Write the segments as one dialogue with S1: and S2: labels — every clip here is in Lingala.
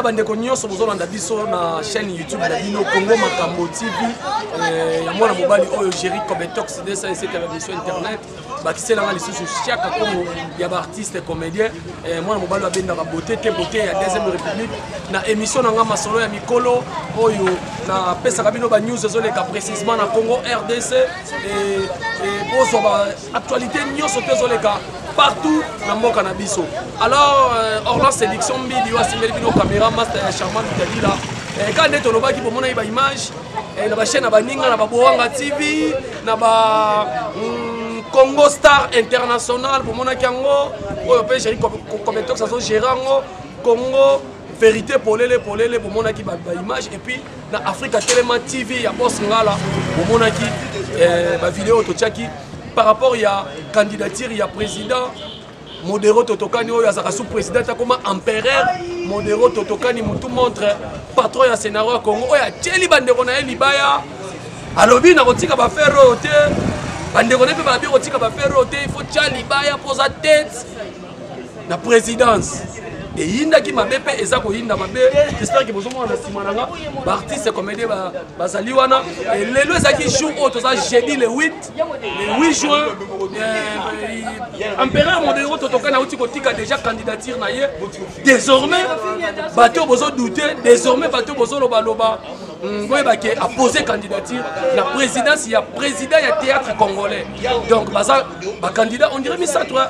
S1: bande konyo so bozo landa biso na chaîne YouTube na Bino Congo Makambo TV ya mwana mobali oyo Jerry Kobetox de ça c'est la version internet ba kisela nga lisusu chaque comme ya ba artiste comédien mwana mobali abenda ba beauté te beauté ya deuxième république na émission nga masolo ya mikolo oyo na pesa kabino ba news ezoleka précisément na Congo RDC et bozo ba actualité nyonso tezoleka partout dans mon cannabis. Alors, Orlan Sélection Mbidi, c'est le caméra master charmant de là. Quand on est au bas qui pour mon image, la chaîne Abaninga, la Babouanga TV, la Congo Star International pour mon Akango, au Jerry Kobetox, ça Gérango, Congo Vérité pour les pour mon aki image et puis dans Africa Téléma TV, il y a Boss Ngala pour mon aki vidéo Tochaki. Par rapport à la candidature, il y a président Modero Totokani, il y a sous-président comme empereur Modero Totokani, tout montre patron du scénario Congo, il y a Tcheli Bandeko na Libaya. Alors, il y a Rotika Bafero, Bandeko na Rotika Bafero, il faut Tcheli Libaya pour sa tête la présidence. Et Yinda qui m'a bépé, et ça ko Yinda m'a bépé. J'espère que vous avez un simananga. L'artiste comédien Basaliwana. Et les deux qui jouent au jeudi le 8 juin. Empereur Modero Totokana a déjà candidature. Désormais, Bateau Bozo douté. Désormais, Bateau Bozo Loba a posé candidature. La présidence, il y a président, il y a théâtre congolais. Donc, candidat, on dirait ça, toi.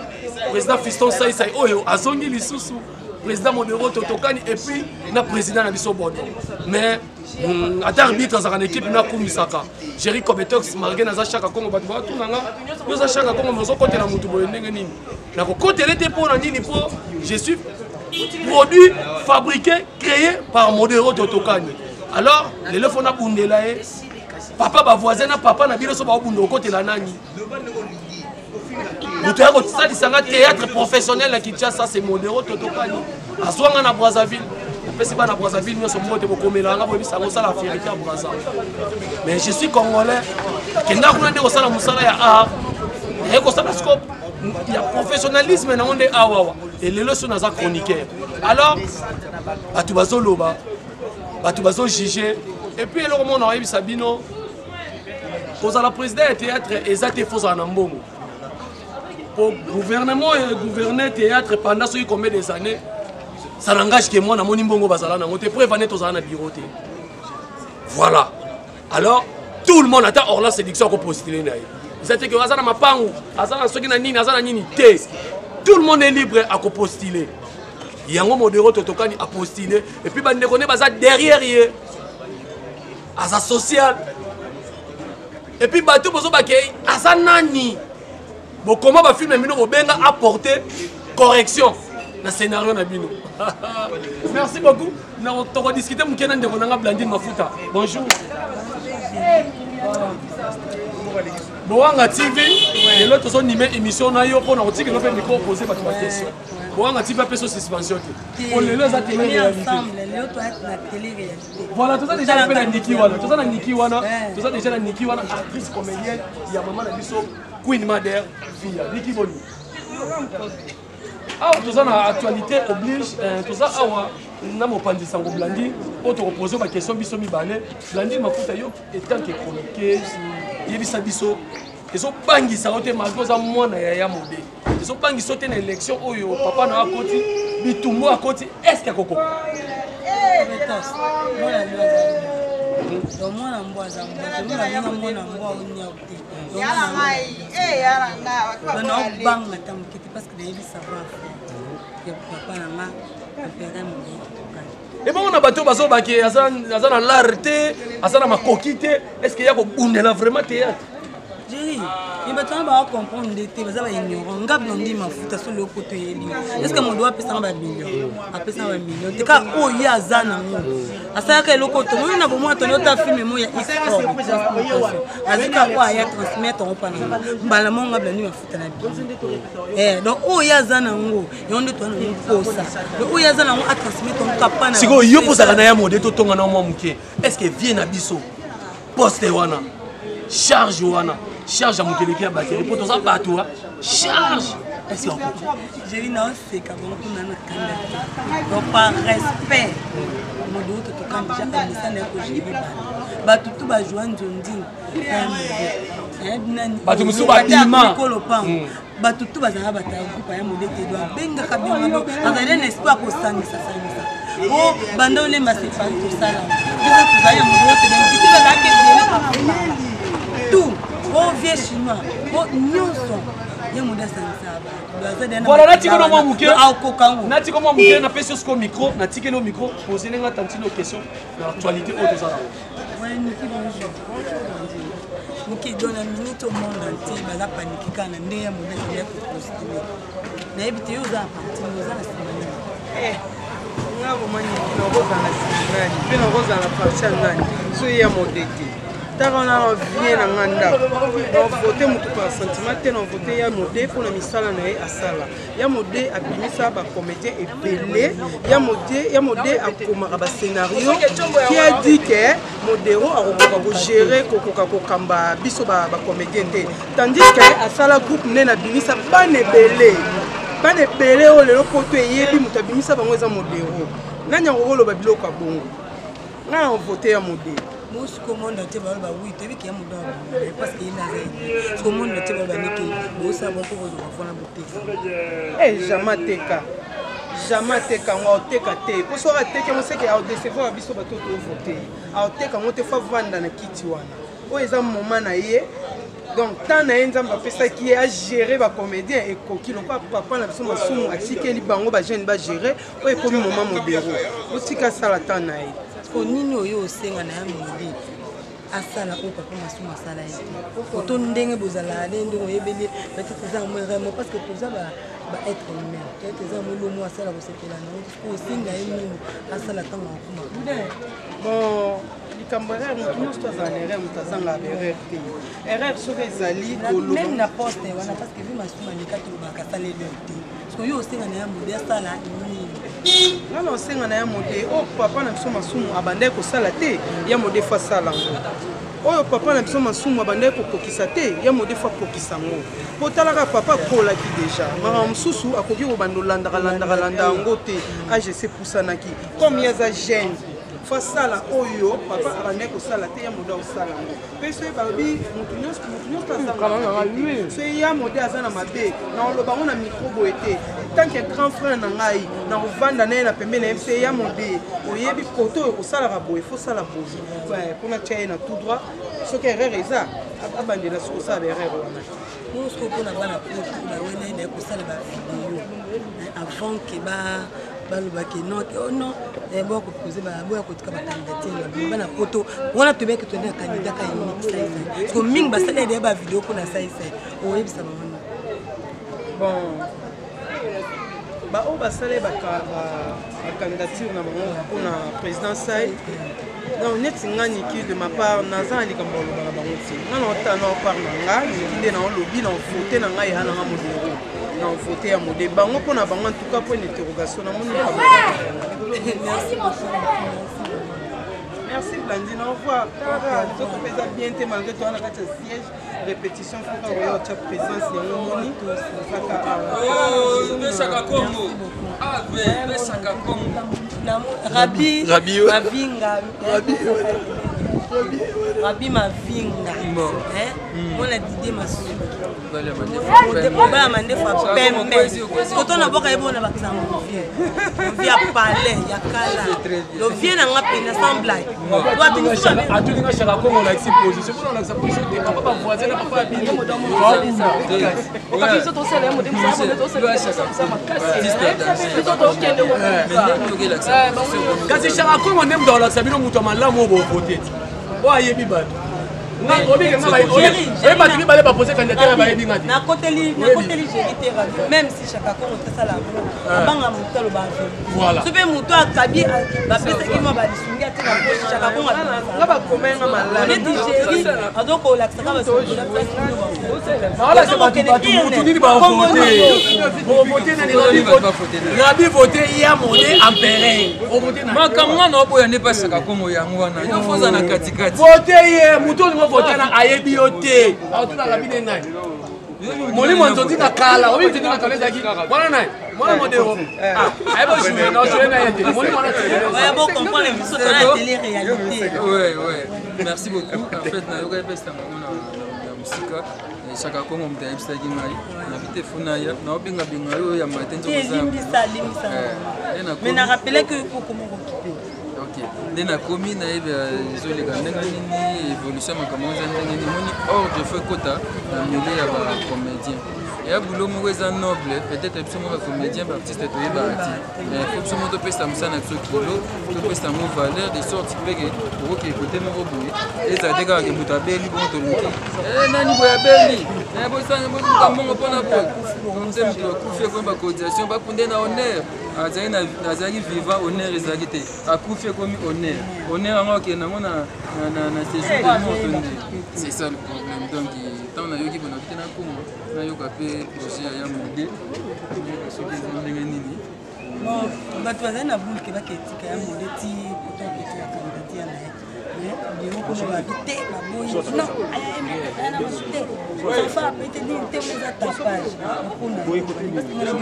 S1: Président Fiston Saïsaï, Oyo, Azongi Lissousou. Président Modero Totokani et puis le président Nabiso Bono. Mais à l'arbitre, dans l'équipe, il y a Koumisaka. Jerry Kobetox, Marguerite Nazachaka Kongo, Nazachaka Kongo, nous sommes côté la Moutoubo. Côté les dépôts, je suis produit, fabriqué, créé par Modero Totokani. Alors, les lefs on a Bundelae, papa, voisin, papa, Nabilo Soba Bundo, côté la Nani. Nous avons un théâtre professionnel qui tient ça, c'est Modero Totokani. À Swanga na Brazzaville. Après, c'est pas na Brazzaville, nous sommes beaucoup de la vérité à Brazzaville. Mais je suis congolais. Il y a un professionnalisme dans le monde. Et les leçons sont chroniqueurs. Alors, tu vas loba, tu vas juger. Et puis, le monde arrive Sabino. Pour la présidente du théâtre, ils ont fait un ambongo. Pour le gouvernement et gouverner le théâtre pendant combien des années, ça n'engage que moi, mon imbongo bazalana, on te prévenait tous en bureau. Voilà. Alors, tout le monde attend Orlan Sélection pour postuler. C'est que Azana Mapangu, Azana Sogina Nini, Azana Nini, tout le monde est libre à postuler. Il y a un Modero Totokani à postuler. Et puis, il y a derrière, il y a social. Et puis, il y a Azana Nini. Bon, comment va filmer Mino Obenga apporter correction dans le scénario Nabino. Merci beaucoup. Nous avons discuté avec Blandine Mafuta. Bonjour. Boanga TV, et l'autre sont animés émission na yo pour nous dire que nous pouvons micro poser pas de questions. Boanga TV a fait suspension. On les laisse à télé réalité. Voilà, tout ça déjà fait la Niki Wana. Tout ça na Niki Wana. Tout ça déjà la Niki Wana, actrice comédienne, il y a maman na biso Queen Mother, fille, Niki Boni. Ah, tout ça na actualité oblige, tout ça awa na mo pandi sango Blandi, autre reposer ma question biso mi bané. Blandi Mafuta yo étant que chroniqueuse, yebisa biso. Ils ont bangi ça ote malgré moi na ya modé. Ils ont bangi sauter une élection oyo papa na akoti, bitumbo akoti, est-ce qu'il y a koko? Et bon, on a battu Bazo Baki, Azana l'arté, Azana ma coquille, est-ce qu'il y a vraiment théâtre?
S2: Jerry, il va comprendre des thèmes, ça va ignorer. On garde l'on Mafuta sur le côté. Est-ce que mon doigt peut s'en va million? Après ça va million. En tout cas, oh, il y a Zana. À ça, que le côté, on a besoin de notre film, mais il y a histoire. À ce cas, il y a transmettre en panneau. Balamon a venu Mafuta. Eh, donc, oh, il y a Zana. Et on doit nous ça. Donc, oh, il y a Zana à transmettre en capana.
S1: Si vous avez un modèle, est-ce que vient à Bisso? Poste Wana. Charge Wana. Charge à mon téléphone à batterie pour tout ça, charge opesi yango
S2: j'ai dit non c'est quand on a notre candidat donc par respect mon doute tout quand déjà comme ça n'est que j'ai ba tout ba joindre nding
S1: bato mosusu babima
S2: bato tout bazala batakupa ya modete doit bengaka bingo azali na espoir kosangisa sangisa o banda olemba sefani tosala eza tozali ya modote bengiti bazalaki ebele kapemala tout o vie chinois o nyonso ya modete asangisa
S1: voilà natikelo mwa muke natikelo mwa muke napesi osko micro natikelo micro posele nga tantino question na actualité oyo tozala
S2: Muki donne minute au monde entier, baza paniquer quand on est à modèle de postule. Na ebité yo za parti nous za la semaine.
S3: Nga bomani na roza na semaine, pe na roza na parti ngani. So ya modèle. Tara na vie na nganda. On voter mutu par sentiment, te on voter ya modèle pour la misala na ye asala. Ya modèle abimisa ba comédien epelé, ya modèle akomaka ba scénario qui a dit que modéro akoka gérer kokoka kokamba biso ba comédien te. Tandis que asala groupe nena bimisa banebele. Banebele o lelo poto yebi mutu abimisa bango eza modéro. Nanya ngolo ba biloko bongo. Na on voter ya modèle.
S2: Moi, ce que le monde entier va oui, tu vois qu'il y a un monde parce qu'il y a ce que le monde entier va dire que vous savez pour vous avoir la beauté.
S3: Eh, jamais teka, on teka te. Pour ça, teka, on sait qu'il y a des décevants à biso bateau pour voter. On teka, on te fait vendre dans la kitiwana. Oh, ils ont un moment naïe. Donc, tant na enzam ba pesa qui a géré ba comédien et coquille, non pas papa na biso masumu atiki li bango ba jeune ba gérer. Oh, et comme moment modéro. Otika sala tant naïe.
S2: Nini oyo osenga na ya modi asala o papa masumu asala ye oto ndenge bozala ndenge oyebeli peut-être ça vraiment parce que tout ça va être humain peut-être ça mo lomo asala ko sepela na o singa ye nini asala tanga akuma
S3: bon likambara mutu sto za erreur mutazanga erreur te erreur soki ezali
S2: même na poste wana parce que vu masumu alika to bakasala le te parce que yo osenga na ya modi asala nini
S3: non osenga na ya mode o papa na biso masumu abandai kosala te ya mode fa sala ngo oyo papa na biso masumu abandai kokokisa te ya mode fa kokisa ngo po talaka papa kolaki deja mara mosusu akoki kobanda olandaka yango te agc pusanaki comme yaza jeune fa sala oyo papa abandai kosala te ya mode osala ngo mpe soki balobi motu nyonso azanga so ya mode aza na mabe na oloba ngo na micro boye te tant que grand frère na ngai na ovanda na ye na pembeni na ye mpe ya mode oyebi koto oyo kosalaka boye fo sala boye mpona tia ye na tout droit soki erreur eza abandela soki osala baerreur wana
S2: mosko mpona bana potula wene na kosala bavideo avant ke balobaki non bokopose boya kotika bakandidature bana poto wana tobeki toende na candidat ka unique saisai parce que mingi basala ede bavideo mpona saisai oyebisa bango
S3: bon oyo basala bacandidature na bango mpona président sai donc neti nga niki de ma part naza na likambo oloba na bango ti nga na ota na opart na nga niki nde na olobi na ovote na ngai eya nanga modero na ovote ya mode bango mpona bango en tout cas po une interrogation namoni merci Blandine, au revoir. Tu fais bien malgré toi, on a un siège, répétition, il faut avoir une présence, il y a un moni.
S2: Rabi Mavinga. On a dit ma on va demander fois pembe. Quand on a beaucoup de bonnes vaccins, on vient parler, il y a cala. Le vient en appel assemblée. Toi tu nous savais.
S1: À tout le monde chacun comme on a exposition, on a exposition, on va pas voisin, on va pas bien. On va dire ça ton salaire, on dit ça, on doit ça ça. Quand c'est chacun comme on aime dans la sabine, on m'a là mon beau voter. Oh yebi bato. Na obi ke ngaba obi ba timi bale ba poser candidature ba yebi ngati.
S2: Na koteli jérité même si chaka ko otala banga mutalo ba fait.
S1: Voilà.
S2: Sobe muto akabi ba pesa ki mo ba lisungi ate na poche chaka ko
S3: nga ba komenga malala.
S2: Ne di chéri adoko la saka ba sobo la presse no ba.
S1: Voilà c'est pas tout mutu ni ba voter. Bo voter na ni Rabi voter ya modé empéré. O voter na.
S4: Makamwa na obo ya ne pas saka ko mo yango wana. Yo foza na katikati.
S1: Voter ye mutu ni voter na ayebi yote. Auto na Rabi ngai. molimo nzondi na kala oyo nzondi na kala ezalaki mwana naye mwana modero ayeba jouer na jouer na ye te molimo wana
S2: oya bocomprendre biso tona ya télé réalité.
S4: Merci beaucoup. En fait nayoka epesa bango na musika chaka kongo moto ayebisaki ngai nabi te funaya naobengabenga oyo ya matin
S2: mais na rappelé que kokoma kokipe
S4: nde nakomi nayebi ezoleka ndenge nini évolution makambo eza ndenge nini moni hors de feu kota na milieu ya bacomédien eya bulo moko eza noble peut-être biso moko bacomédien baartiste toyebaka ti mais fo biso moko topesa mosala na biso kilo topesa mo valeur de sorte peke okoki ekote moko boye ezala te kaka ke moto abeli bongo toluki nani boye abeli bosuka mbongo mpona boye nte moto bakufi ekomi bacotisation bakunde na honneur azalaki vivant honneur ezalaki te akufi ekomi honneur yango akende yango na séjour de moto nde c'est ça le problème donc ntango nayoki bona te nakoma nayoka mpe projet ya mode soki eza ndenge nini
S2: bato bazali na bulke baketika ya mode ti potokete ya kandidati ya na ye biro kuna babi te baboyi non ayana te ofa apete ni te eza tapage okuna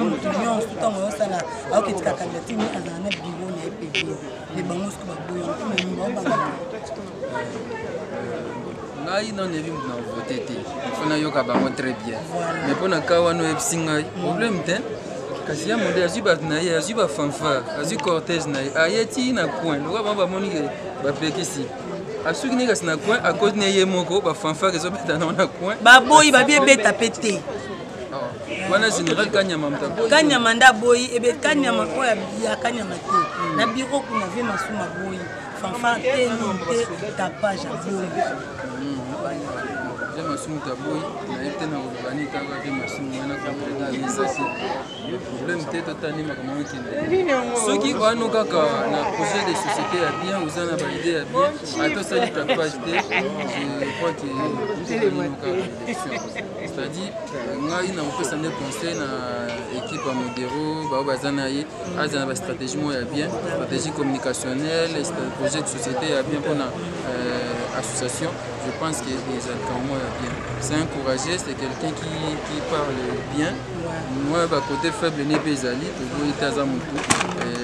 S2: moto nyonso ntango yosala aoketika kandidati ni azala na biro na epv me bango soki baboyi okuna nyumba obanga
S4: ngai non ebi na vote te ifo nayoka bango très bien mais mpona ka wana oyebisi ngai problème te kasi ya monde azwi bato na ye azwi bafanfare azwi cortège na ye aye ti na coin lokola bango bamoni ke bapekisi asuki ne kasi na coin à cause ne ye moko bafanfare ezobeta nango na coin
S2: baboyi babi ebeta pe te
S4: wana général kanyama moto
S2: kanyama nda boyi ebe kanyama oyo ya kanyama te na biro kuna vie masuma boyi fanfare te non te tapage ya boyi
S4: je masumu taboyi nayebi te na kolobani kaka te masumu wana komprena eza te problème te totani makambo okende soki wana kaka na projet de société ya bien oza na baide ya bien ata osali tapage te je crois que c'est-à-dire ngai na kopesa nde conseil na équipe ya modero bao baza na ye aza na bastratégie moko ya bien stratégie communicationnelle projet de société ya bien mpona association. Je pense que les alcans bien. C'est encouragé, c'est quelqu'un qui parle bien. Moi, côté faible, n'est pas zali, toujours il t'a zamutu.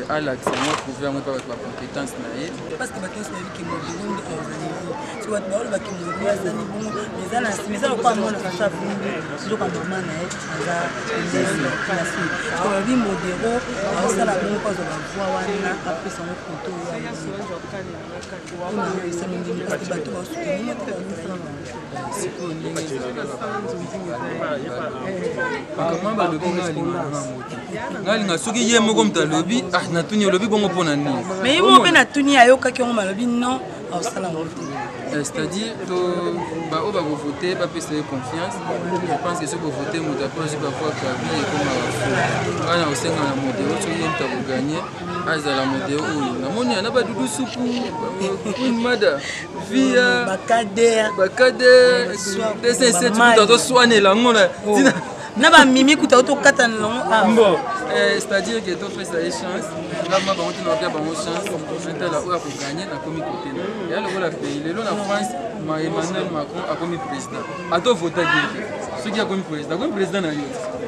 S4: À l'accent, moi, trouver moi pas ma compétence naïe.
S2: Parce que bateau c'est qui me dit tu vois d'abord ba qui me dit ça ni bon mais ça pas moi na ça c'est donc maman naïe ça la suite. Quand on dit modéro, ça la bonne cause de la voix wana après son photo ya ça me dit parce que bateau va soutenir c'est quoi
S4: comment balobi ngalinga soki ye moko moto alobi natuni olobi bongo mpona nini
S2: mais ye moko mpe natuni ayokaki yango malobi non aosala ngo te
S4: c'est-à-dire oyo bakovote bapesa ye confiance je pense que soki bovote moto apo azwi bafoi kabi ekomaka fo wana osenga na modeo soki ye moto akoganye azala modeo oyo namoni ana badudu supu mada via bakader deseseti tozoswanela yango
S2: na bamimi kuta otokatana nango
S4: bon c'est-à-dire que topesa ye chance ngama bango tina opia bango chance ntala oyo akoganye nakomi kote na ya lokola pays lelo na France Emmanuel Macron akomi président atovotaki ete soki akomi président na yo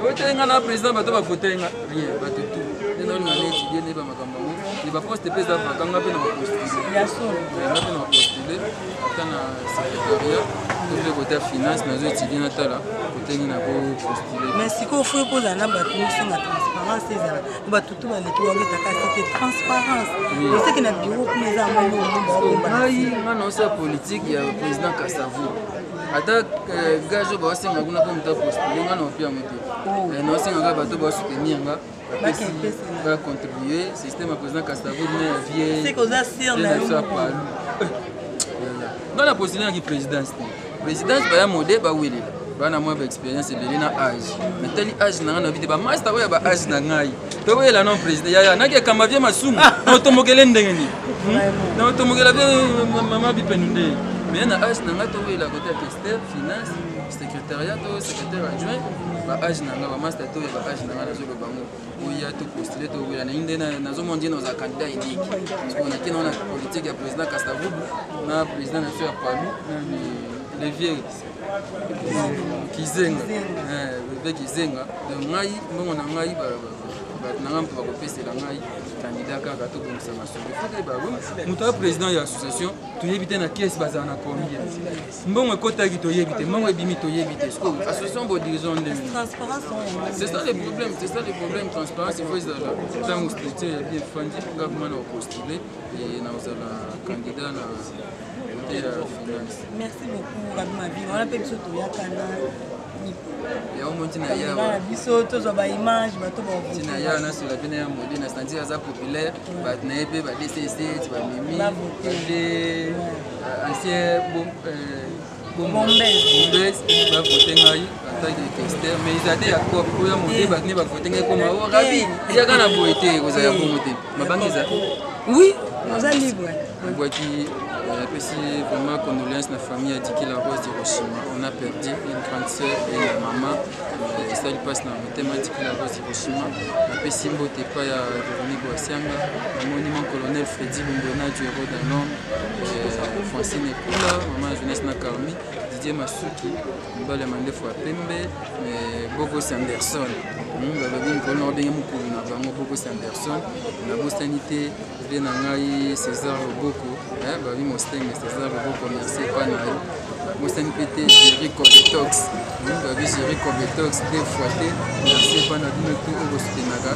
S4: otelenga na président bato bavotenga rien bato tu ndenaolinga na étudie neba makambo yango e baposte mpe eza vakanga mpe na bapostule ata na secrétariat tope kote ya finance nazo étudie natala kotengi na kopostule
S2: mais sikoyo fo ekozala na bato osenga transparence ezala bato tu baleki babetaka sete transparence oseki na biro kuna eza
S4: ngai nga na osa politique ya président Kasavu ata gage oyo baosenga kuna mpo moto apostule nga na opi yango te naosengaka bato baosoutenir nga bacontribue système ya président Kasavu na ya vieille palu nga na postulengaki présidence te présidence baya mode bawelela bana mwa baexpérience ebele na age natali age na nga na bite bamaster oyo ya baage na ngai tokoyela non président yaya nakekamba vie masumu na otomokele ndenge nini na otomokela vie mama bipenu nde mais na age na nga tokoyela kote ya tester finance secrétariat to secrétaire adjoint baage na nga bamaster to ya baage na nga nazoloba ngo oya topostule tokoyela na nde nazomona nde naza candidat unique parce naki nao na politique ya président Kasavubu na président na so ya palu na levier Kizenga. Bébé Kizenga. Donc ngai mbongo na ngai nanga mpo bakopesela ngai candidat kaka tobongisa masolo fote bango moto ya président ya association toyebi te na caisse bazala na combien mbongo ekotaki toyebi te mbongo ebimi toyebi te siko association bo dirigeant nde c'est ça le problème transparence il faut ezala ntango structure ya bien fandi gavement na opostule et na ozala candidat na côté ya finance.
S2: Merci beaucoup Rabi Mavi on appelle biso toyakana
S4: ya omonti na yawa
S2: biso tozwa ba image bato ba
S4: tina ya na sur la pene ya modi na sentir ça populaire ba na ebe ba DCC ba mimi les ancien bombes ba voter ngai en tant que tester mais ils étaient à quoi pour ya modi ba ne ba voter ngai comme o Rabi ya kana boité ko za ya bomoté mabangiza
S2: oui on a libre
S4: voici vraiment condoléances à la famille à Diki la Rose d'Hiroshima. On a perdu une grande sœur et une maman. Et ça lui passe dans le thème à Diki la Rose d'Hiroshima. La Pessimbo Tepa à Véronique Boassianga, le monument colonel Freddy Lumbona du héros d'un homme, Francine Ekula, maman jeunesse Nakarmi, Didier Masuki, Mbale Mandefo à Pembe, Bogo Sanderson. Bogo Sanderson, la Bostanité, Nangai, César Boko, Babi Mosteng, César Boko, merci Panaï, Mosteng PT, Jerry Kobetox, Babi Jerry Kobetox, deux fois, merci Panaï, tout au Bostenaga,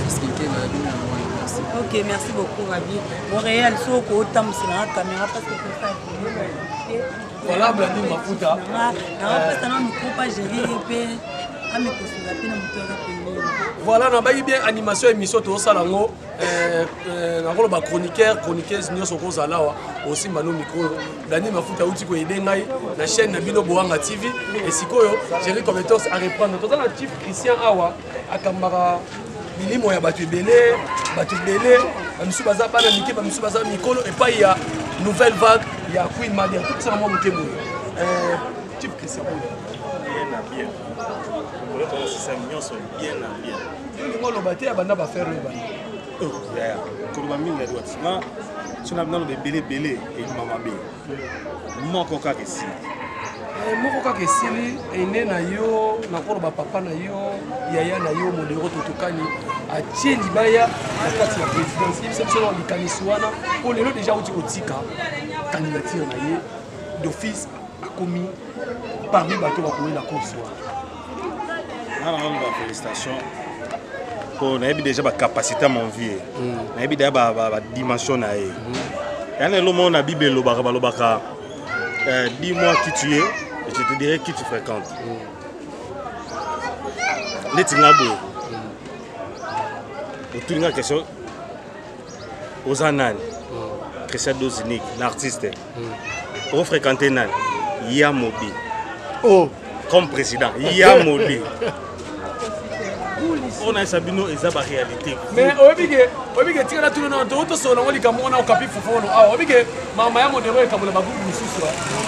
S4: Fiskinke, la Bina, merci.
S2: Ok, merci beaucoup Rabi. Montréal, so ko tam c'est la caméra parce que c'est ça.
S1: Voilà, Blandi Mafuta.
S2: Parce que non, micro pas gérer pe.
S1: Voilà, on a bien animation émission tout ça là ngo on a chroniqueuse nyonso ko zala aussi mano micro Dani Mafuta uti ko aider ngai na chaîne na Bino Boanga TV et sikoyo Jerry Cometos à reprendre tout ça la type Christian Awa akambara milimo ya batu belé bamisu baza bana mike bamisu baza mikolo et pas il y a nouvelle vague il y a Queen Mother tout ça moi mutemo type Christian
S5: bien. C'est ça, mignon, sont bien.
S1: On va battre à Banda faire le ban.
S5: Oh, yeah. Kurubaming la droite. Là, tu n'as pas le belé et maman bé. Mon coca que si.
S1: Mon coca que si, et né na yo, na koroba papa na yo, yaya na yo, modero totokani, a tien libaya, à kati la présidence. Il s'est selon les canisouana, pour les lots déjà où tu otika, candidature na ye, d'office a commis parmi bateaux à courir la course.
S5: Félicitations. On a déjà la capacité à m'envier. On a déjà la dimension. On a Bible, dis-moi qui tu es et je te dirai qui tu fréquentes. Les Tingabo. Autour de la question, aux Anan, Christian Dozinique, l'artiste, pour fréquenter Nan, Yamobi. Oh! Comme président, Yamobi. On a Sabino et Zaba réalité.
S1: Mais oblige, tu as tout le monde, tout son nom, il a un capi pour ah, oblige, maman a modéré comme la babou sous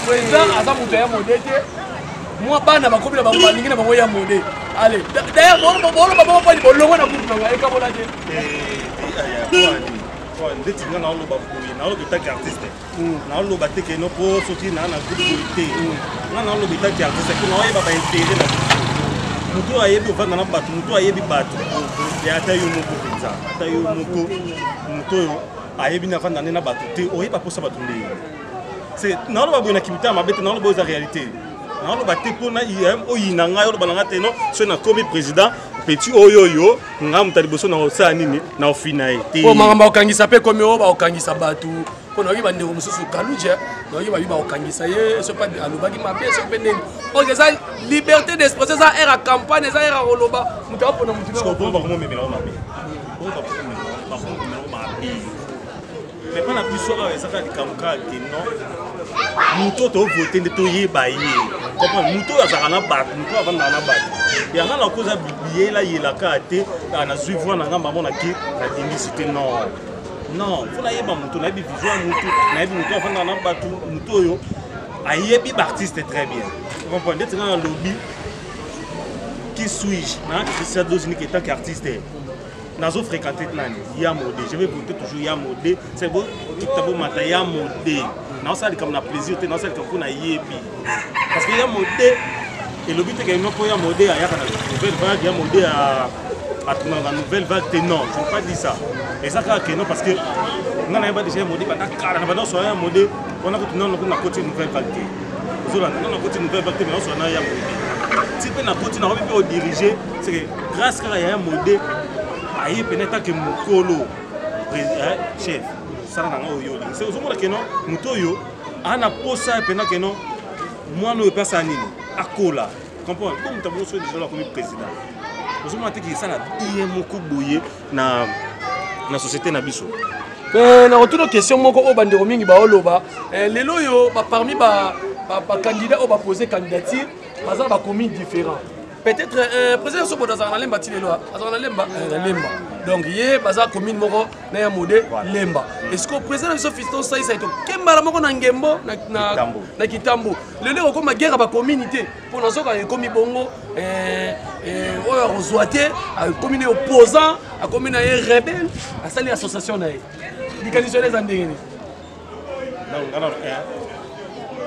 S1: président Azamuta modéré. Moi, pas na bakobi la babou, n'ingé na babou ya modéré. Allez, d'ailleurs, bon, babou pas le long na coupe na eka bola je.
S5: Ndeti nga na lo bakobi, na lo bitaki artiste. Na lo bateke no po soki na groupe polité. Na lo bitaki artiste ko na yeba ba intérêt na mutu ayebi ovanda na bato mutu ayebi bato ya ata yo moko penza ata yo moko mutu yo ayebi na vanda na bato te oyeba posa bato ndenge c'est na lo baboy na kibita mabete na lo boza réalité na lo batte pona im oyina nga yo balanga te no so na komi président petit oyoyo nga mutali boso na osa nini na ofina te
S1: po mangamba okangisa pe komi o ba okangisa bato kono yiba ndeko mususu kaluje no yiba okangisa ye so pas alobaki mabe so pe nini o ça liberté d'expression ça era campagne ça era roloba muta pona mutu
S5: ko bomba ko memela o mabe bomba ko memela o mabe mais pas na biso a ça ka kamka ke non muto to voter de to yeba ye comprendre muto azaka na bato muto avanda na bato ya nga na koza bibiye la yelaka te na suivre na ngamba mona ki na dingicité non non faut na yeba muto na vision muto na yebi muto avanda na bato muto yo ayebi artiste très bien vous comprenez c'est dans le lobby qui suis-je Christian Dozinique étant qu'artiste nazo fréquenté nani Yamodé je vais voter toujours Yamodé c'est beau tout d'abord mata Yamodé ça comme na plaisir te na ça comme na yebi parce que il y a modé et le but est que non pour y a modé à nouvelle vague il y a modé à la nouvelle vague non je ne pas dire ça et ça que non parce que on a pas déjà modé pas car on va soit un modé on a continué on a continué nouvelle vague on a continué nouvelle vague mais on soit na ya modé si on a continué on peut diriger c'est que grâce à un modé aïe peut-être que mukolo chef ça na yo c'est au que non mutoyo ana posa peut-être que non moi no pesa nini akola comprends comme tu as déjà là comme président vous avez dit que ça na bien moko boyer na société na biso
S1: na retour question moko o bandeko mingi ba oloba lelo yo parmi ba candidat o ba poser candidature baza ba commis différents peut-être président sobo dans na lemba tilelo azana lemba donc yé baza commune moko na ya modé lemba est-ce que président biso fiston ça to kembala moko na ngembo na kitambo lelo ko ma guerre ba communauté pour na soka komi bongo oyo rozwate a commune opposant a commune rebelle a sali association na di conditions les andengeni
S5: donc alors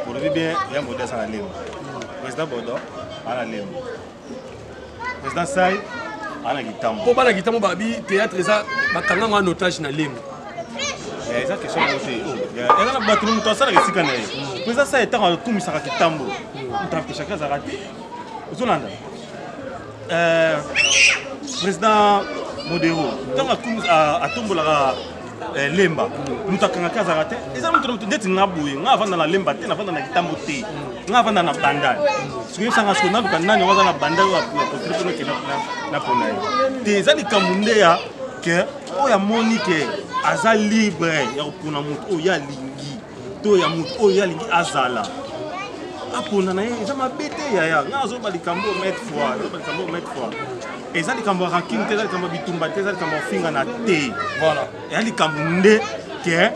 S5: pour le bien il y a modé ça na lemba président bodo ala lemba président Sai ana gitambo
S1: po bana gitambo babi théâtre ça bakanga en otage na lemba
S5: eza question aussi eza na bato muto asala kesika na ye président Sai etanga kumisaka gitambo mutampe chacun za raté ozolanda président Modero tanga kumis atombolaka lemba mutu akangaka azaka te eza mutu ndeti nga boye nga avanda na lemba te navanda na gitambo te nga avanda na bandali soki esanga soki naluka nani waza na bandali apotrepenoke na pona ye te eza likambo nde ya ke oyo amoni ke aza libre ya kopona motu oyo alingi to ya motu oyo alingi azala apona na ye eza mabe te yaya nga azoba likambo maître fois eza likambo ya ranking te eza likambo ya bitumba te eza likambo ya finga na te
S1: voilà
S5: eza likambo nde ke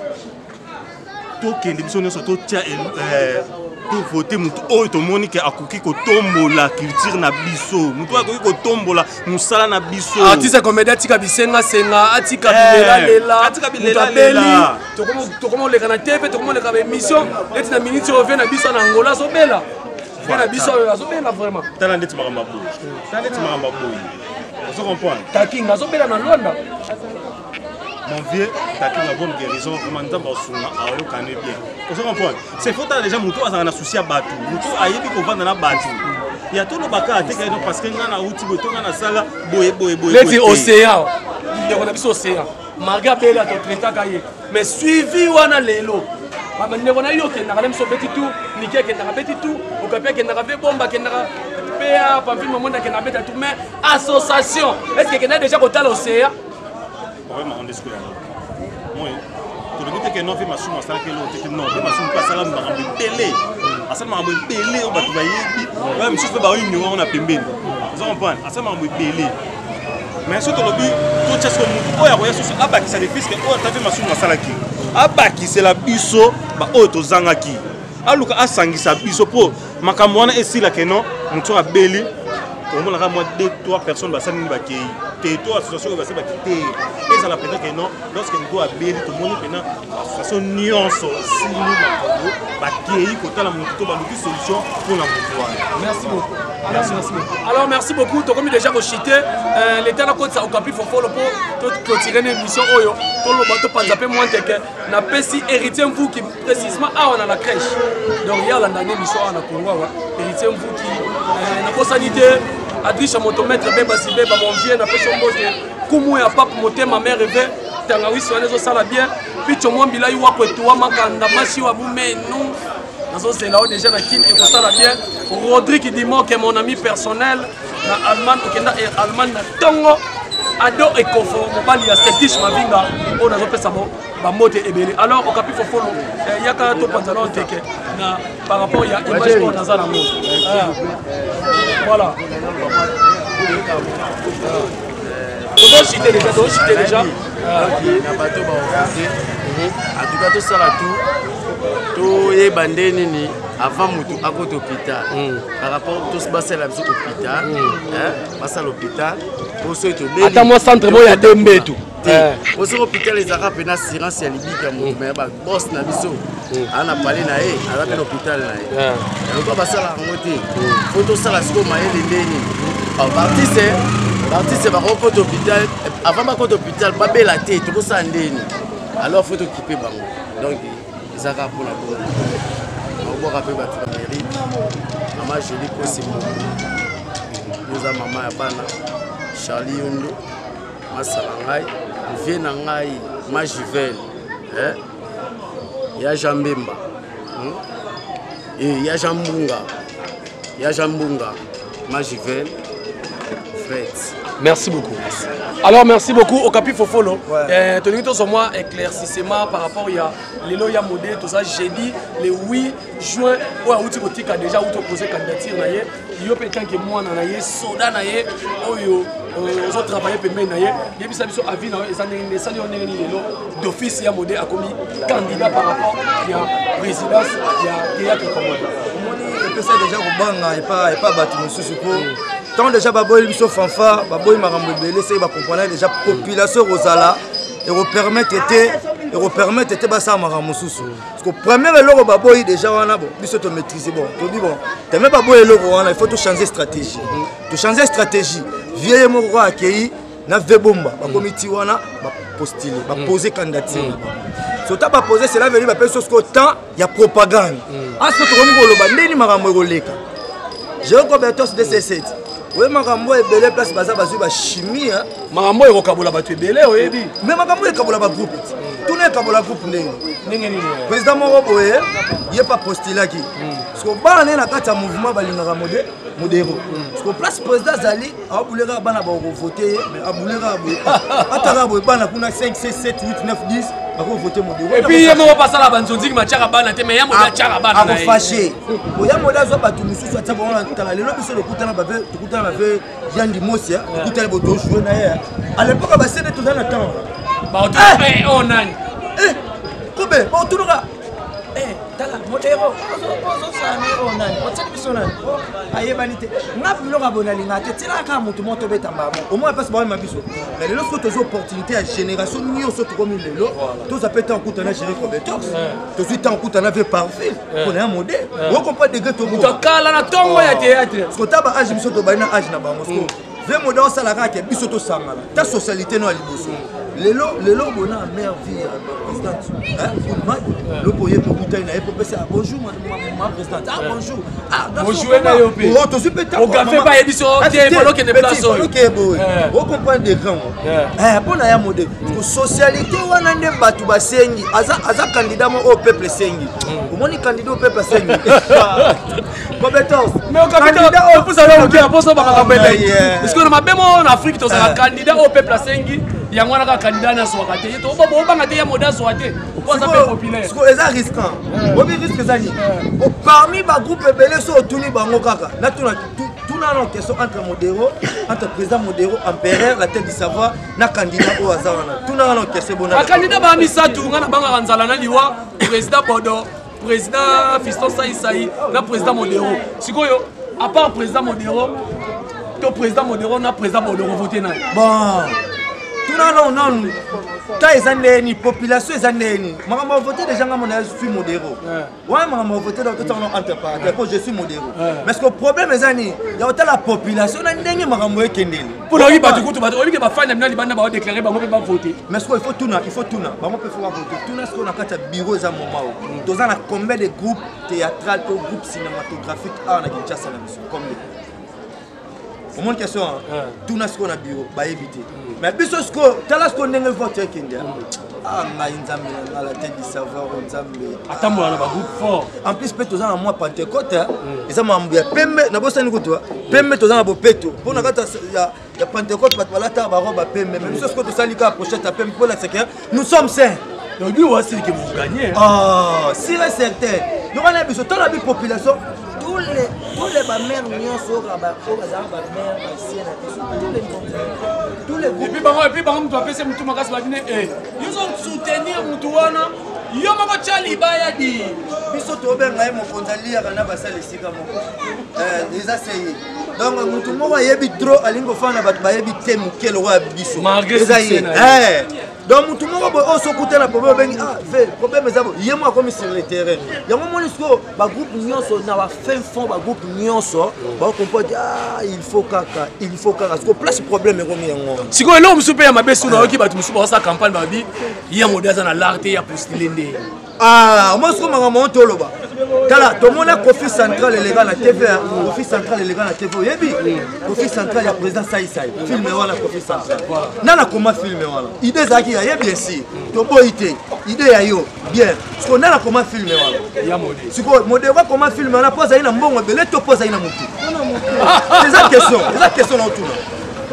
S5: tokende biso nyonso totia tovote motu oyo tomoni ke akoki kotombola culture na biso motu oyo akoki kotombola mosala na biso
S1: artiste comédien atika bisenga atika bilela tokoma oleka na tv tokoma oleka baémission neti na minute oyo vie na biso na angola azobela vie na biso oyo azobela vraiment
S5: tala ndeti makambo ya boye ozo comprendre
S1: takinga azobela na Londres
S5: mon vieux taking la bonne guérison comment nzamba osunga aolokane bien ozo comprendre c'est faut déjà moto azana na souci ya batu moto ayebi ko vanda na batu ya tolo baka ateka no parce que ngana uti boto ngana sala boye
S1: leti océan ndeko na biso océan marga bela to traita kaye mais suivi wana lelo ndeko na yo kendaka na biso beti tu nike kendaka beti tu okape kendaka ve bomba kendaka pea pamphile momonda kendaka beta tu mais association est-ce que kendaka déjà kotala océan
S5: vraiment on discute moi tout le but que non fait masuma ça que l'autre non fait masuma pas ça là makambo télé asala makambo télé o batu bayebi ouais monsieur peut ba union on a pembeni vous comprenez asala makambo télé mais surtout le but tout chasse comme mutu oya koya soso abakisa les fils que o ta fait masuma ça là qui abakisa la biso ba o to zangaki aluka asangisa biso po makambo wana esila que non mutu abeli au moins moi 2-3 personnes basani ni bakei to association va se bakite et ça la peine que non lorsque nous doit béli tout le monde maintenant association nyonso si nous makolo bakei kota la moto ba luki solution pour la moto.
S1: Merci beaucoup. Alors merci beaucoup to comme déjà rechuté l'état na côte ça au capi faut follow pour clôturer l'émission oyo to lo bato panza pe moins que na pesi héritier vous qui précisément on a la crèche donc il y a la dernière émission na Congo héritier vous qui na possibilité Adriche motomètre beba sibe ba mon vieux na peso mbote kumu ya papa motema mère rêve tanga wiso nezo sala bien picho mwambila yi wako etuwa makanda mashi wa bumenu nazo c'est là déjà na kin et sala bien Rodrigue Dimon qui est mon ami personnel na Allemagne okenda et Allemagne na tongo ado et kofo mobali ya Setish Mavinga on nazo pesa bo ba mote ebele alors au capi fo follow yaka to pantalon teke na par rapport ya image ko nazala mo voilà. On citer déjà. En
S6: tout cas, tout ça là, tout est bandé nini avant mutu à côté hôpital. Par rapport à tout ce bassin là, hôpital, passe à l'hôpital. Pour ceux qui
S1: attends moi centre moi il y a deux mbétu.
S6: te osi hôpital ezalaka mpena assurance ya libika moto me babos na biso ana pale na ye aza mpe na hôpital na ye eloko basalaka yango te fo tosala sikoyo mayele ndeni baartiste bakokota hôpital avant bakota hôpital babela te tokosala ndeni alors fo tokipe bango donc ezalaka mpona bongo nakoboka mpe bato ya mérite mama joli kosimo oza mama ya bana Charlie Yondo masala ngai vie na ngai ma Juvel ya Jambemba ya Jambunga ma Juvel Fred.
S1: Merci beaucoup. Alors merci beaucoup au Capi Fofolo. Tony tous moi éclaircissement par rapport à l'élo ya modèle tout ça jeudi le 8 juin ou à outil a déjà ou posé candidature na ye yo peut-être que moi na ye soda na ye oyo aux autres travailler pembe na ye et puis ça biso avis na ça ne ça on est l'élo d'office ya modèle a commis candidat par rapport à présidence il y a que comme
S7: on peut ça déjà au banga et pas battu monsieur Suko. Tant déjà baboy biso fanfa baboy marambo belé c'est ba comprendre déjà population rosala et repermettre était basa marambo susu parce que premier eloko baboy déjà wana bon biso to maîtriser bon to dit bon tellement baboy eloko wana il faut to changer stratégie vieille moko accueilli na vebomba ba comité wana ba postuler ba poser candidature so ta ba poser cela veut dire ba personne que temps il y a propagande aso to ngolo ba ndeni marambo ekoleka je Robertos de C7. Oui, makambo est belé place baza bazu ba chimie hein.
S1: Makambo est rokabola ba tu belé oyebi.
S7: Mais makambo est kabola ba groupe. Tout n'est kabola groupe ndenge. Président Moro Boye, il est pas postulé qui. Parce que ba na kata mouvement balingaka modéro. Parce que place président Zali a boulera bana ba voter mais a boulera boye. Atara boye bana kuna 5 6 7 8 9 10 ba voter modéro.
S1: Et puis yemo pas ça la banzonzi ki machaka bana te mais yamo da chaka bana na.
S7: A fâché. Boya moda zo ba tu mususu atsa ba na tala lelo biso le kutana ba tukutana ba Jean Dimosia, kutana ba do jouer na ya. À l'époque ba c'est tout dans le temps.
S1: Ba on nani.
S7: Kobe, ba tunuka.
S3: Tala modéro ozo sami onani oteli biso nani ayebanite ngapi biloko abonalinga te tina ka mutu moto beta mbamo
S7: au moins passe ba mabiso mais lelo so tozo opportunité à génération nyonso to comme lelo toza peta okutana gérer Robertos tozo ta okutana ve parfait on est un modèle on comprend des gars to
S1: mutu kala na tongo ya théâtre
S7: parce que taba âge biso to bana âge na bango ve modèle sala ka ke biso to sangala ta socialité no aliboso lelo bona mère vie présidente hein le poye pour bouteille na pour passer bonjour ma présidente bonjour
S1: bonjour na yo pe
S7: to super ta
S1: au café ba yebiso te bolo ke ne place
S7: OK boy on comprend des grands bona ya modèle socialité wana nde batu basengi aza candidat mo au peuple sengi omoni candidat au peuple sengi Robertos
S1: mais au candidat au pour ça on pour ça ba kabele parce que na mabemo en Afrique to ça candidat au peuple sengi yango na candidat na swaka te to bo banga te ya moda swate pour ça peu populaire
S7: parce que ça risquant obi risque zani parmi ba groupe belé so tuni bango kaka là tout na question entre modéro entre président modéro empereur la tête du savoir na candidat au hasard tout na question bona
S1: ba candidat ba misa tu ngana banga nzala na liwa président Bodo président Fiston Saïsaï na président modéro sikoyo à part président modéro to président modéro na président modéro voter na
S7: bon non ta ezandeni population ezandeni makambo voter déjà ngamo na suis modéro ouais makambo voter donc tout entre parenthèses que je suis modéro mais ce que problème ezani ya ota la population na ndenge makambo ekendeli
S1: pour la riba du coup ba obi ke ba fan na libanda ba déclarer ba mo ba voter
S7: mais ce qu'il faut tout ba mo peut faire voter tout na ce qu'on a kata bureau za moment to za na combien de groupes théâtral to groupes cinématographiques à na Kinshasa na mission combien au moins question tout na ce qu'on a bureau ba éviter mais biso ce que tala ce qu'on ndenge voter kende ngai nzambe na la tête du savoir nzambe
S1: atambola na ba groupe fort
S7: en plus peut toza na moi Pentecôte eza mambo ya pembe na bosani kutwa pembe toza na bopeto pona kata ya Pentecôte bat balata ba roba pembe même ce que to salika pochette à pembe pour la sécurité nous sommes saints
S1: donc lui aussi que vous gagnez
S7: si c'est certain donc on a besoin de la population tous les bamères nyonso ba ba mère tous les groupes
S1: et puis bango mtu apese mtu makasi badine yo so soutenir mtu wana yo mako chali baya di
S7: biso to benga ye mokonza liaka na basala esika moko eza seye donc mutu moko ayebi trop alingi kofanda na bato bayebi te moke lokwa ya biso
S1: eza
S7: ye donc mutu moko boye oyo sokutana problème obengi ve problème eza bo ye moko akomi sur le terrain yango moni sikoyo bagroupe nyonso na bafin fond bagroupe nyonso bakokomprendre il faut kaka sikoyo place problème ekomi yango
S1: sikoyo eloko mosusu mpe ya mabe suna oyoki bato mosusu bakosala campagne babi ya mode aza na larte ya postule nde
S7: moi sikoyo makambo mo toloba tala tomona Kofi Central elega na TV Kofi Central elega na TV oyebi Kofi Central ya président Saïsaï filme wana Kofi Central nana koma filme wana idée ezalaki ya ye bien sûr toboyi te idée ya yo bien siko nana koma filme wana
S1: ya mode
S7: siko mode wa koma filme wana poza ina mbongo ebele to poza ina mutu eza question na otuna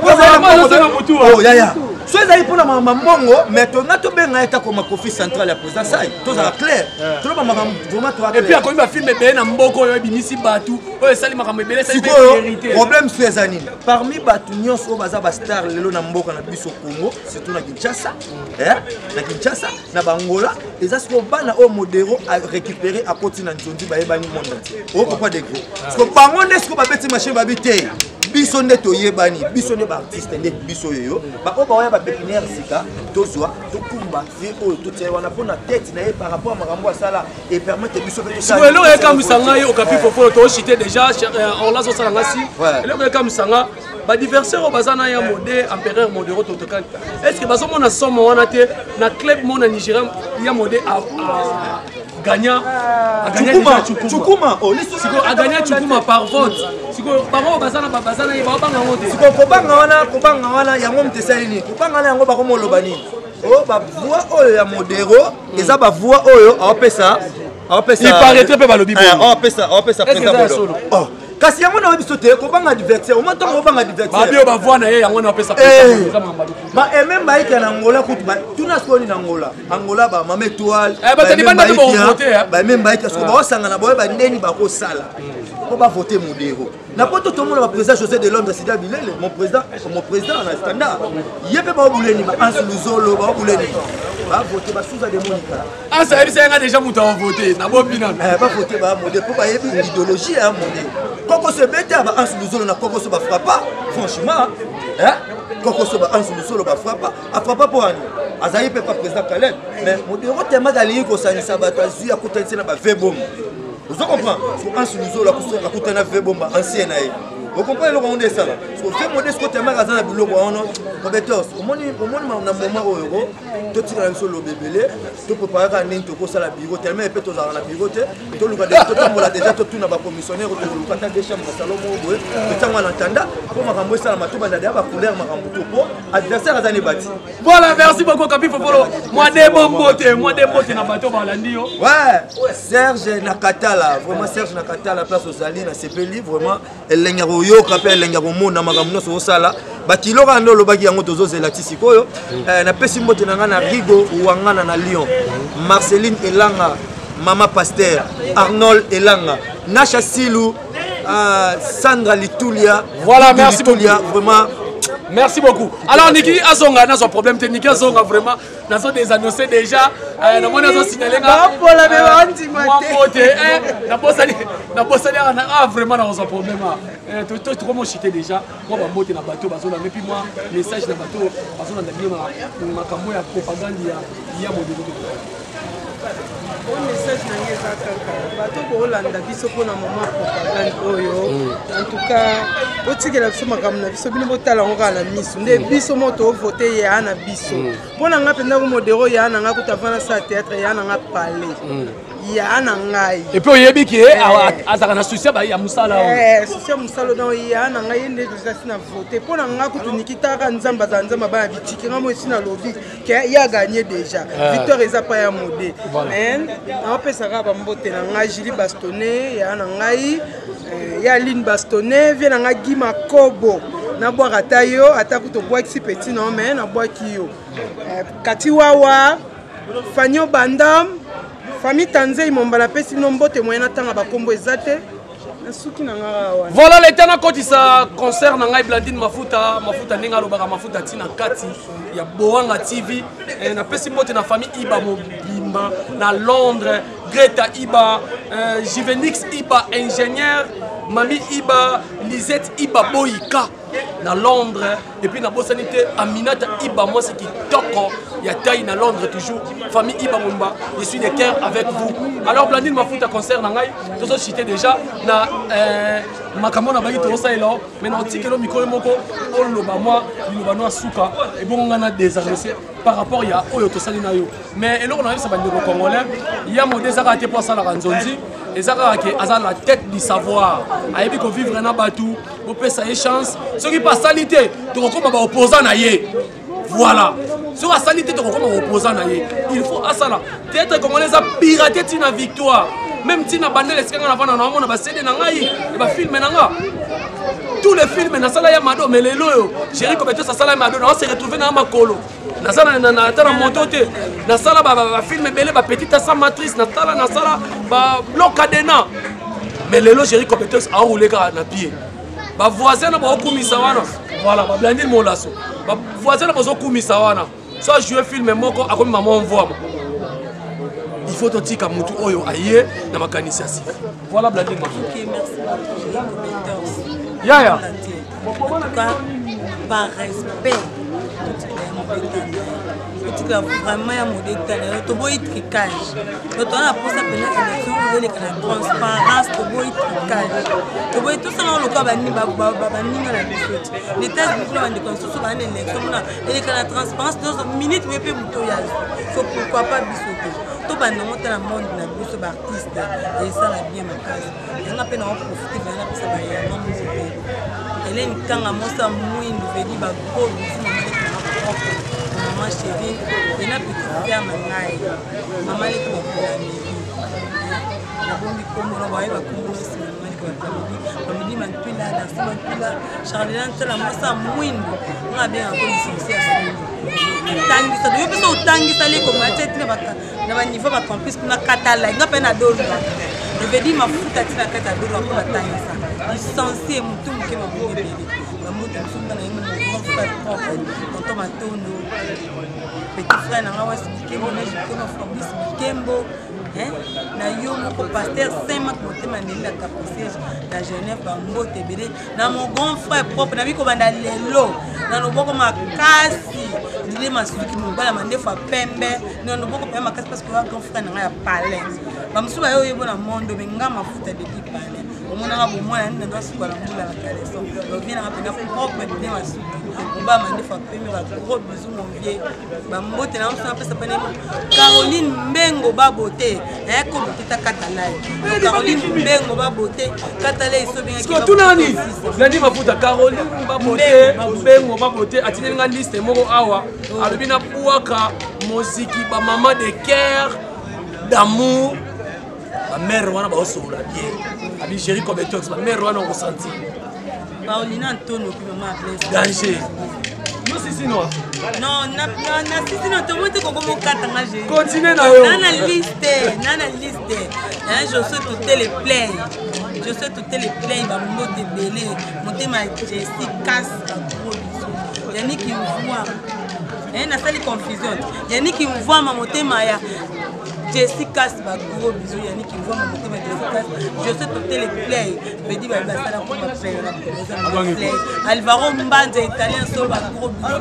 S7: poza ina mutu oh ya so ezali mpona mambongo mais tonga tobenga eta koma Kofi Central ya président sai tozala clair toloba makambo vraiment toa
S1: et puis akomi bafilme ebele na mboka oyo ebimisi bato oyo esali makambo ebele
S7: sikoyo problème so eza nini parmi bato nyonso oyo baza bastar lelo na mboka na biso Congo surtout na Kinshasa na bangola eza sikoyo bana oyo modero arécupéré akoti na nzondi bayebani monde entier oyo pourquoi degré sikoyo bango nde sikoyo babeti machine babi te biso nde toyebani biso nde baartiste nde biso yoyo baoyo baoya bapépinière sika tozwa tokumba vie oyo totia wana mpona tete na ye par rapport à makambo asala epermete biso mpe
S1: sikoyo eloko ekambwisa ngai okapi fofolo toochite déjà orlas osala nga si eloko ekambwisa nga badiversaire oyo baza na ya mode empereur modero totokani est ce que bazomona somo wana te na club mo na Nigeria ya mode gagnant Chukuma par vote sikoyo bango bazana ye babanga ngo te
S7: sikoyo kobanga wana yango mtesali nini kobanga wana yango bakomoloba nini o bavoix oyo ya modero eza bavoix oyo aopesa
S1: il paraîtrait pe balobi
S7: aopesa président kasi yango na biso te kobanga adversaire au moins tant kobanga adversaire
S1: babio bavoix na ye yango na opesa
S7: ba et même baika na Angola kutu ba tuna skoni na Angola ba mama étoile ba même baika sko ba osanga na boye ba ndeni ba ko sala ko ba voter modero na poto to mona ba président José de Londres Sida Bilele mon président na standard yebe ba obuleni ba Ansu Luzolo ba obuleni ba voter ba Souza de Monica
S1: ça y est déjà muta va voter na bo bina
S7: ba voter ba modero pour ba yebi idéologie à modero koko se bete ba Ansu Luzolo na koko se ba frappa franchement koko se ba Ansu Luzolo ba frappa pour ani azali pe pas président Caleb mais modero tellement d'aligner ko sanisa bato azu akutanisa na ba vebom vous comprenez Ansu Luzolo akutana vebomba ancien aye vous comprenez le monde ça parce que fait modeste côté magasin na biloko wana compétence omoni na moment oyo to tika na biso lo bebele to préparer ka nini to ko sala bureau tellement epé to za na bureau te to luka de to tambola déjà to tuna ba commissionnaire to luka ta de chambre salon mo boye to tanga na tanda ko makambo sala matuba na ba couleur makambo to po adversaire azani bati
S1: voilà merci beaucoup Kapi Fofolo moi de bote na bato balandi yo
S7: ouais Serge Nakatala vraiment Serge Nakatala place aux alliés na CPL vraiment elenga yo kapel elenga komona makambo no so sala bakiloko ndo lobaki yango tozozela ti sikoyo na pesi mbote na nga na Rigo Wangana na Lyon Marceline Elanga Mama Pasteur Arnold Elanga Nasha Silou Sandra Litulia
S1: voilà merci beaucoup
S7: vraiment
S1: merci beaucoup alors Niki azonga na son problème technique azonga vraiment nazo désannoncer déjà na mona zo signaler nga
S3: pola be bantima
S1: te na bosali vraiment na son problème tout comment chiter déjà moi ba moté na bateau bazona mais puis moi message na bateau bazona na makambo ya propagande ya modelo
S3: un message nange eza kaka bato boolanda biso mpona moma propagande oyo en tout cas botikela biso makambo na biso bino botala yango kaka na miso nde biso mo toovote ye aya na biso mpona nga mpenza komodero ye aya na nga kuta vana sa théâtre ye aya na nga palais ya na ngai
S1: et puis oyebi ke azaka na souci ya musala
S3: souci ya musala na ya na ngai nde déjà sina voter mpona nga kutu nikitaka nzamba za nzamba bana bitiki nga mo sina lobi ke ya gagné déjà victoire eza pa ya mode mais apesaka bambote na ngai Julie Bastonnet ya na ngai ya Aline Bastonnet vie na ngai Guy Makobo na bwaka ta yo ata kuto bwaki petit non mais na bwaki yo Kati Wawa Fanyo Bandam famille Tanzé Mombala pesi nombote moyena tanga bakombo ezate nasuki na ngara wana
S1: voilà l'éternel quand ça concerne ngai Blandine Mafuta ninga lobaka Mafuta tina kati ya Boanga TV na pesi mbote na famille Iba Mobimba na Londres Greta Iba Juvenix Iba ingénieur Mami Iba, Lisette Iba Boyika na Londres. Et puis na Bossanité, Aminata Iba, moi c'est qui toko. Il y a taille na Londres toujours. Famille Iba Mumba, je suis de cœur avec vous. Alors Blandine m'a foutu à concert na ngai. Tout ça cité déjà na makambo na bagi tosa elo. Mais na tikelo micro moko on loba moi, loba no asuka et bon on a des adressés par rapport il y a oyo to sali na yo. Mais eloko na ça bande ko congolais, il y a modé ça raté pour ça la ranzonzi. Et ça a la tête du savoir. Ayebi ko vivre na batu, on peut ça chance. Ce qui passe salité, tu recommande ba opposant na ye. Voilà. Sur la salité, tu recommande opposant na ye. Il faut à ça là. Théâtre congolais a piraté tina victoire. Même tina bandel est-ce qu'on a va na on a ba cédé na ngai, et ba film na nga. Tous les films na sala ya mado mais les loyo. Chéri comme ça sala mado, on s'est retrouvé na makolo. Na sala na tala montote. Na sala ba film belé ba petite sa matrice na sala ba bloc cadena. Mais les loyo chéri compétence a roulé na pied. Ba voisin na ba okumisa wana. Voilà, ba blandi mon lasso. Ba voisin na ba okumisa wana. Ça jouer film moko akomi maman envoie. Il faut te dire que mutu oyo aye na makanisi asif. Voilà blandi moi.
S2: OK, merci.
S1: Ya.
S2: En tout cas, par respect, vraiment, il y a mon détail. Tu vois, il tricage. Tu as pour ça, élection, vous avez la transparence, tu vois, il tricage. Tu vois, tout ça, on le cas, les tests de construction, l'élection, la transparence, minute, mais puis, pourquoi pas bisouter. Tout le monde dans le monde de l'artiste, et ça, la bien ma case. Il y a un peu de profiter, il y a un peu de elle est une tanga mosa mouine de vedi ba go maman chérie et na petite fille mangai maman les ko la mairie la bombi comme on va ba comme c'est maman ko la mairie man pila la salon pila Charlene tela mosa mouine on a bien encore ici tangi ça doit pas tangi ça les comme tête na ba niveau ba campus na katala na pena dolo le vedi ma futa tina kata dolo ko la tangi ça licencié mutu muke mabebe bamutu mfunda na yimo grand frère propre tonton Matondo petit frère na ngawa Bikembo na Jikema Fabrice Bikembo na yo moko pasteur Saint-Marc motema ndeli la capucine na Genève bambote belé na mon grand frère propre na biko banda lelo na loboko makasi ndile masuki mobala mandefa pembe na loboko pembe makasi parce que grand frère na ya palais bamusuba yo yebo na mondo benga mafuta de di palais on a un moment où on doit se faire la caleçon. On vient à peine propre de ma soupe. On va manger fa premier gros bisou mon vieux. Ba mbote na on s'appelle ça peine Caroline Mbengo ba beauté. Comme petite Katalai. Caroline Mbengo ba beauté. Katalai so bien
S1: que tout nani. Nani mafuta Caroline ba beauté. Mbengo ba beauté atine nga liste moko awa. Alobina puaka muziki ba maman de cœur d'amour. Ma mère wana ba osola bien. Abi chéri comme tox ma mère wana ressenti.
S2: Paulina Antonio qui m'a appelé.
S1: Danger. Yo si non.
S2: Non, na si non to monte ko mo katanga je.
S1: Continue na yo.
S2: Nana liste. Hein, je souhaite toutes les plaintes. Je souhaite toutes les plaintes ba mote belé. Monte ma Jessica gros bisou. Yannick qui me voit. Hein, na sali confusion. Yannick qui me voit ma mote maya. Jessica, c'est un gros bisou. Yannick qui voit mon côté, Jessica. Je sais toutes les plays. Je dis, ça la pour ma play. Alvaro Mbanza, italien, c'est un gros bisou.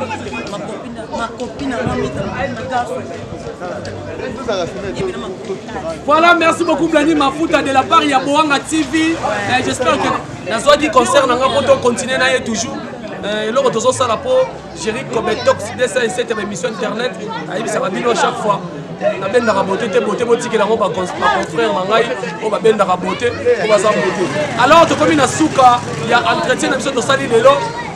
S2: Ma copine a mis
S1: voilà, merci beaucoup, Blani Mafuta de la part de Boanga TV. J'espère que la dit concerne on continue à toujours. Et là, on ça la peau. J'ai comme tox de cette émission internet. Ça va bien chaque fois. Na benda raboté te beauté botiki la mon ba confrère mangai o ba benda raboté o ba sa beauté. Alors to comme na souka il y a entretien na biso to sali lelo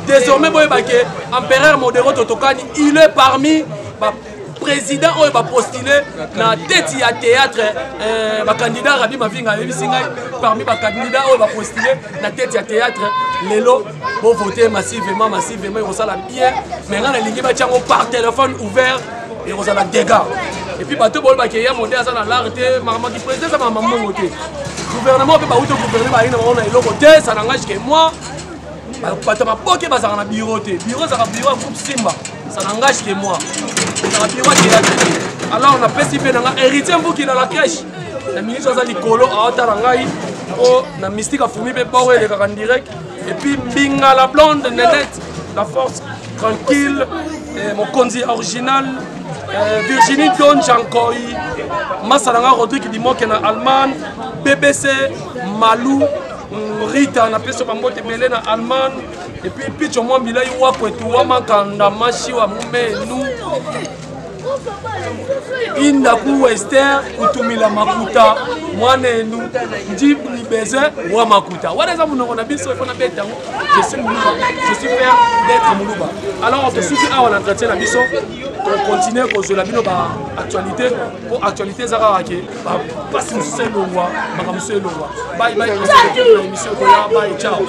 S1: désormais boye baké empereur modéro totokani il est parmi ba président o ba postuler na tête ya théâtre ba candidat Rabi Mavinga yebisinga parmi ba candidat o ba postuler na tête ya théâtre lelo bo voter massivement il ça la bien mais ngana lingi ba tiango par téléphone ouvert et on a la dégâts. Et puis bateau bol baké ya monter ça dans l'arrêté maman qui président ça maman monter gouvernement peut pas auto gouverner ba ina on a le côté ça n'engage que moi bateau ma poké ba ça na bureau ça bureau groupe Simba ça n'engage que moi ça bureau qui là alors on a participé dans héritier vous qui dans la crèche la ministre ça likolo a otarangai Oh, na mystique a fourmi pe boire les en direct. Et puis Mbinga la blonde, Nenette, la force tranquille, mon conzi original, Virginie Don Jankoi, Massalanga Rodrigue Dimoke na Allemagne, BBC, Malou, Rita na peso Bambote Belé na Allemagne, et puis Picho Mwambila Iwapo et Touama Kanda Machi wa Mumenu. Indaku Esther kutumila makuta mwanenu njib ni besoin wa makuta wana za munongo na biso ifona beta je suis fier d'être Muluba. Alors on te soutient à on entretien na biso on continue ko la bino ba actualité pour actualité za rake ba passe musse longwa makamuse longwa bye bye on se retrouve dans l'émission Koya bye ciao.